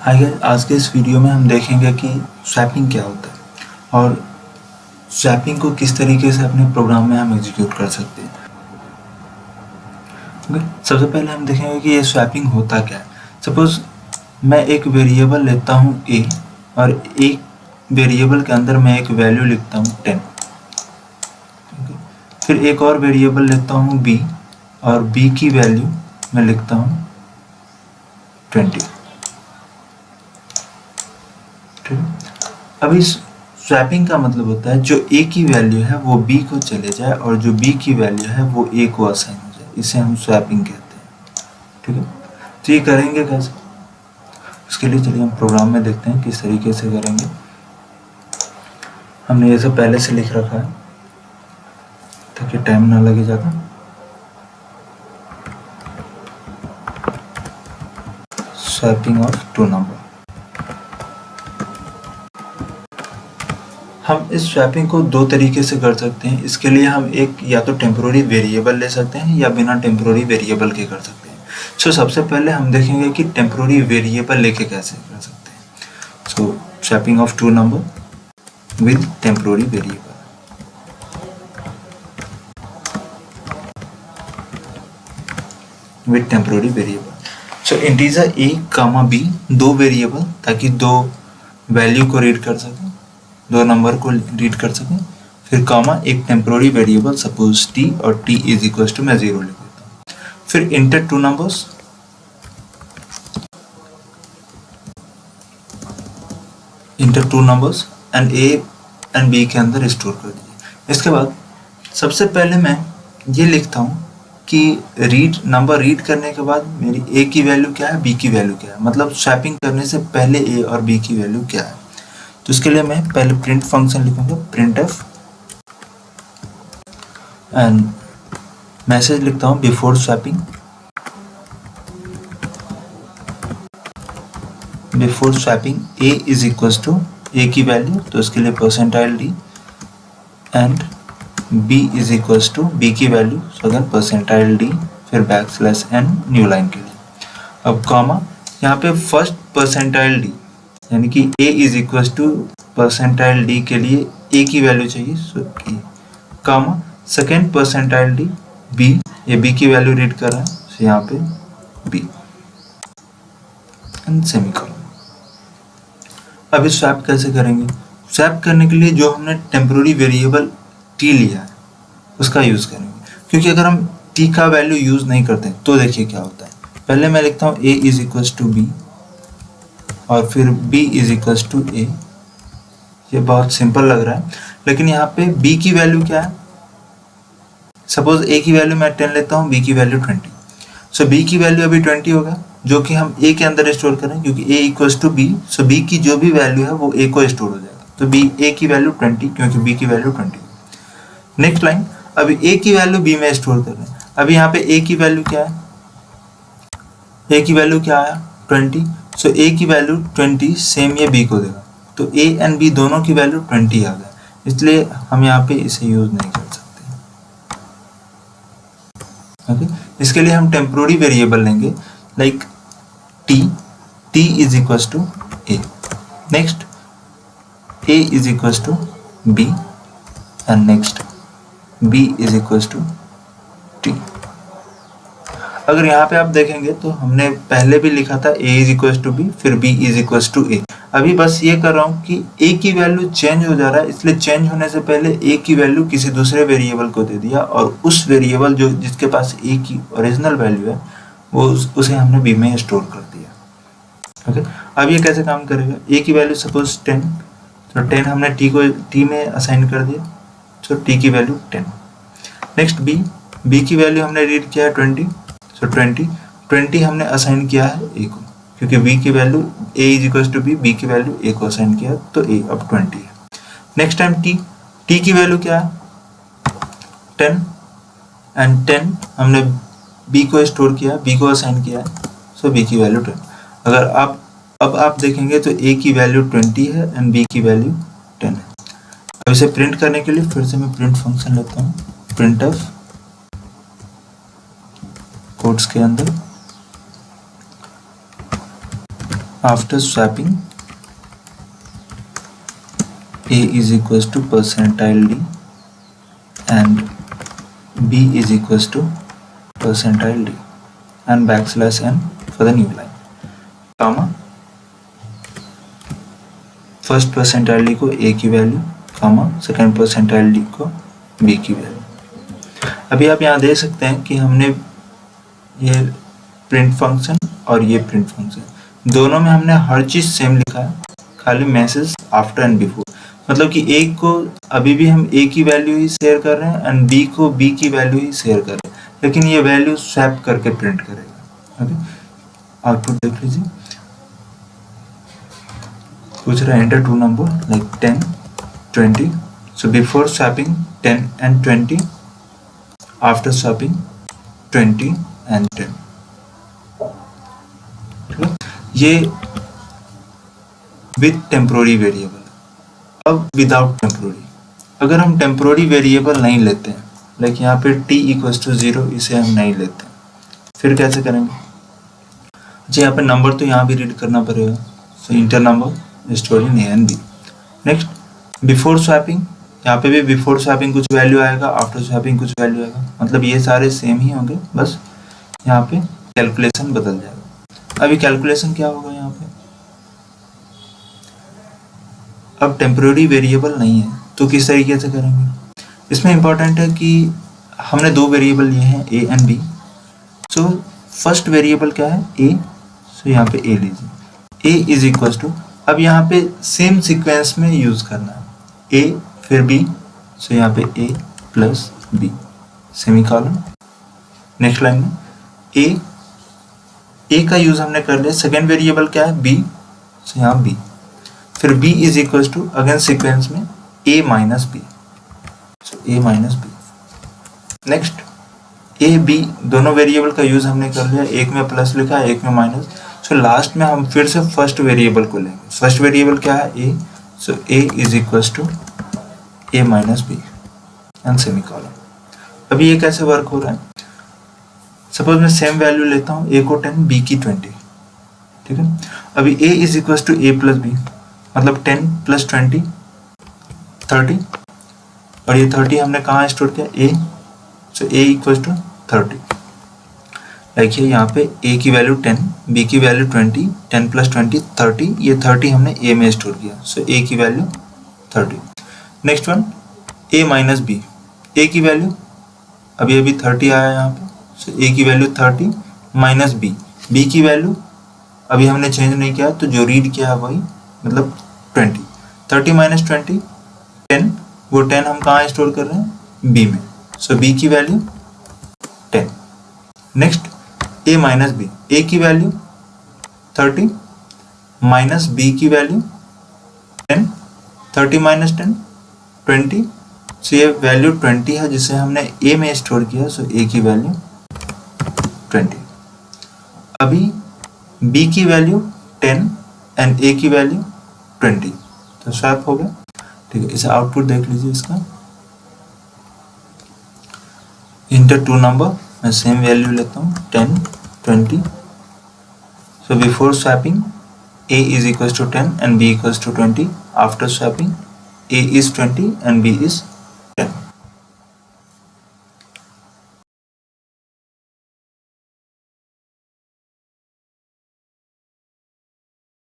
आइए आज के इस वीडियो में हम देखेंगे कि स्वैपिंग क्या होता है और स्वैपिंग को किस तरीके से अपने प्रोग्राम में हम एग्जीक्यूट कर सकते हैं। सबसे पहले हम देखेंगे कि ये स्वैपिंग होता क्या है। सपोज मैं एक वेरिएबल लेता हूँ a और एक वेरिएबल के अंदर मैं एक वैल्यू लिखता हूँ 10। फिर एक और वेरिएबल लेता हूँ b और b की वैल्यू मैं लिखता हूँ 20। अब इस स्वैपिंग का मतलब होता है जो a की वैल्यू है वो b को चले जाए और जो b की वैल्यू है वो a को असाइन हो जाए। इसे हम स्वैपिंग कहते हैं। ठीक है, तो ये करेंगे कैसे, उसके लिए चलिए हम प्रोग्राम में देखते हैं किस तरीके से करेंगे। हमने ये सब पहले से लिख रखा है ताकि टाइम ना लगे ज़्यादा। Swapping of two number. हम इस स्वैपिंग को दो तरीके से कर सकते हैं। इसके लिए हम एक या तो टेम्पोररी वेरिएबल ले सकते हैं या बिना टेम्पोररी वेरिएबल के कर सकते हैं। सो सबसे पहले हम देखेंगे कि टेम्पोररी वेरिएबल लेके कैसे कर सकते हैं। So swapping of two number with temporary variable. With temporary variable. So integer a comma b दो वेरिएबल ताकि दो वैल्यू को रीड कर सकें, दो नंबर को रीड कर सकें। फिर कामा एक टेम्पोररी वेरिएबल सपोज t और t इज इक्वल टू मैं 0 लिख देता हूँ। फिर inter two numbers, inter two numbers and a and b के अंदर स्टोर कर दीजिए। इसके बाद सबसे पहले मैं ये लिखता हूँ कि रीड नंबर रीड करने के बाद मेरी a की वैल्यू क्या है, b की वैल्यू क्या है, मतलब स्वैपिंग करने से पहले a और b की वैल्यू क्या है। तो इसके लिए मैं पहले प्रिंट फंक्शन लिखूंगा, प्रिंट एफ, एंड मैसेज लिखता हूँ before swapping, before swapping a is equal to a की वैल्यू, तो इसके लिए percentile d, and b is equal to b की value, so again percentile d, फिर back slash n new line के लिए। अब कॉमा यहाँ पे फर्स्ट परसेंटाइल d यानी कि a is equal to percentile d के लिए a की वैल्यू चाहिए, so a, comma second percentile d b, ये b की वैल्यू रीड कर रहा है, सो यहाँ पे b एंड सेमीकोलन। अब इस स्वैप कैसे करेंगे। स्वैप करने के लिए जो हमने टेम्पोररी वेरिएबल t लिया है उसका यूज करेंगे, क्योंकि अगर हम t का वैल्यू यूज नहीं करते तो देखिए क्या होता है। पहले मैं लिखता हूँ a is equal to b और फिर b is equal to a। ये बहुत सिंपल लग रहा है, लेकिन यहाँ पे b की वैल्यू क्या है। सपोज a की वैल्यू मैं 10 लेता हूँ, b की वैल्यू 20, सो b की वैल्यू अभी 20 होगा जो कि हम a के अंदर स्टोर करें, क्योंकि a equal to b, so b की जो भी वैल्यू है वो a को स्टोर हो जाएगा। तो a की वैल्यू 20 क्योंकि b की वैल्यू 20। नेक्स्ट लाइन, अभी a की वैल्यू b में स्टोर कर रहे हैं। अभी यहाँ पे a की वैल्यू क्या है, a की वैल्यू क्या आया 20, सो a की वैल्यू 20 सेम ये b को देगा, तो a एंड b दोनों की वैल्यू 20 आ गया, इसलिए हम यहाँ पे इसे यूज नहीं कर सकते। ओके, इसके लिए हम टेम्पोररी वेरिएबल लेंगे like t is equal to a, next a is equal to b and next b is equal to t। अगर यहाँ पे आप देखेंगे तो हमने पहले भी लिखा था a is equal to b, फिर b is equal to a। अभी बस ये कर रहा हूँ कि a की वैल्यू चेंज हो जा रहा है, इसलिए चेंज होने से पहले a की वैल्यू किसी दूसरे वेरिएबल को दे दिया और उस वेरिएबल जो जिसके पास a की ओरिजिनल वैल्यू है वो उसे हमने b में स्टोर कर दिया। ओके, अब ये कैसे काम करेगा। a की वैल्यू सपोज 10, तो 10 हमने t में असाइन कर दिया, सो t की वैल्यू 10। नेक्स्ट b की वैल्यू हमने रीड किया है 20, सो 20 हमने असाइन किया है a को, क्योंकि b की value a is equal to b की वैल्यू a को असाइन किया तो a अब 20 है। नेक्स्ट टाइम t की वैल्यू क्या है 10, एंड 10 हमने b को स्टोर किया, b को असाइन किया है, सो b की वैल्यू 10। अगर अब आप देखेंगे तो a की वैल्यू 20 है एंड b की वैल्यू 10 है। अब इसे प्रिंट करने के लिए फिर से मैं प्रिंट फंक्शन लेता हूँ, प्रिंट एफ कोट्स के अंदर after swapping A is equals to percentile D and B is equals to percentile D and backslash n for the new line, comma first percentile D को A की value, comma second percentile D को B की value. अभी आप यहाँ देख सकते हैं कि हमने ये प्रिंट फंक्शन और ये प्रिंट फंक्शन दोनों में हमने हर चीज़ सेम लिखा है, खाली मैसेज आफ्टर एंड बिफोर। मतलब कि A को अभी भी हम A की वैल्यू ही शेयर कर रहे हैं एंड B को B की वैल्यू ही शेयर कर रहे हैं, लेकिन ये वैल्यू स्वैप करके प्रिंट करेगा। ओके, आउटपुट देख लीजिए, पूछ रहा है enter two number like 10 20, so before swapping 10 and 20, after swapping 20 and 10। ये विद टेम्पोररी वेरिएबल। अब विदाउट टेम्पोररी, अगर हम टेम्पोररी वेरिएबल नहीं लेते हैं, लाइक यहाँ पे t इक्वल्स टू 0, इसे हम नहीं लेते, फिर कैसे करेंगे? अच्छा, यहाँ पे नंबर तो यहाँ भी रीड करना पड़ेगा, so enter number store in a and b. Next before swapping, यहाँ पे भी बिफोर स्वैपिंग कुछ वैल्यू आएगा, आफ्टर स्वैपिंग कुछ वैल्यू आएगा, मतलब ये सारे सेम ही होंगे, बस यहाँ पे कैलकुलेशन बदल जाएगा। अभी कैलकुलेशन क्या होगा यहाँ पे? अब टेम्पोररी वेरिएबल नहीं है तो किस तरीके से करेंगे? इसमें इंपॉर्टेंट है कि हमने दो वेरिएबल लिए हैं A and B. So first variable क्या है? ए। सो यहाँ पे ए लीजिए, ए इज इक्वल टू, अब यहाँ पे सेम सीक्वेंस में यूज करना है, ए फिर बी, सो यहाँ पे a plus b semicolon. Next line में ए का यूज हमने कर लिया, सेकेंड वेरिएबल क्या है? बी, सो यहाँ बी, फिर b is equal to again sequence में a minus B, so a minus B. Next a b दोनों वेरिएबल का यूज हमने कर लिया, एक में प्लस लिखा है, एक में माइनस, सो लास्ट में हम फिर से फर्स्ट वेरिएबल को लेंगे। फर्स्ट वेरिएबल क्या है? a, so a is equal to a minus B and semicolon. अभी ये कैसे वर्क हो रहा है? सपोज मैं सेम वैल्यू लेता हूँ, a को 10 b की 20, ठीक है। अभी a is equal to a plus B, मतलब 10 प्लस 20 30, और ये 30 हमने कहाँ स्टोर किया? a, so a equal to 30। देखिए यहाँ पे a की वैल्यू 10, b की वैल्यू 20, 10 प्लस 20 30, ये 30 हमने a में स्टोर किया, सो a की value 30। Next one a minus B, a की वैल्यू अभी 30 आया यहाँ पे, सो a की वैल्यू 30 माइनस b की वैल्यू अभी हमने चेंज नहीं किया, तो जो रीड किया है वही, मतलब 20। 30 माइनस 20 10, वो 10 हम कहाँ स्टोर कर रहे हैं? b में, सो b की value 10। Next a minus B, a की वैल्यू 30 माइनस b की वैल्यू 10, 30 माइनस 10 20, सो ये वैल्यू 20 है जिसे हमने a में स्टोर किया, सो a की वैल्यू 20। अभी b की वैल्यू 10 एंड a की वैल्यू 20, तो स्वैप हो गया, ठीक है। इसे आउटपुट देख लीजिए इसका, इंटर टू नंबर, मैं सेम वैल्यू लेता हूँ 10 20, so before swapping a is equal to 10 and b equal to 20, after swapping a is 20 and b is 10।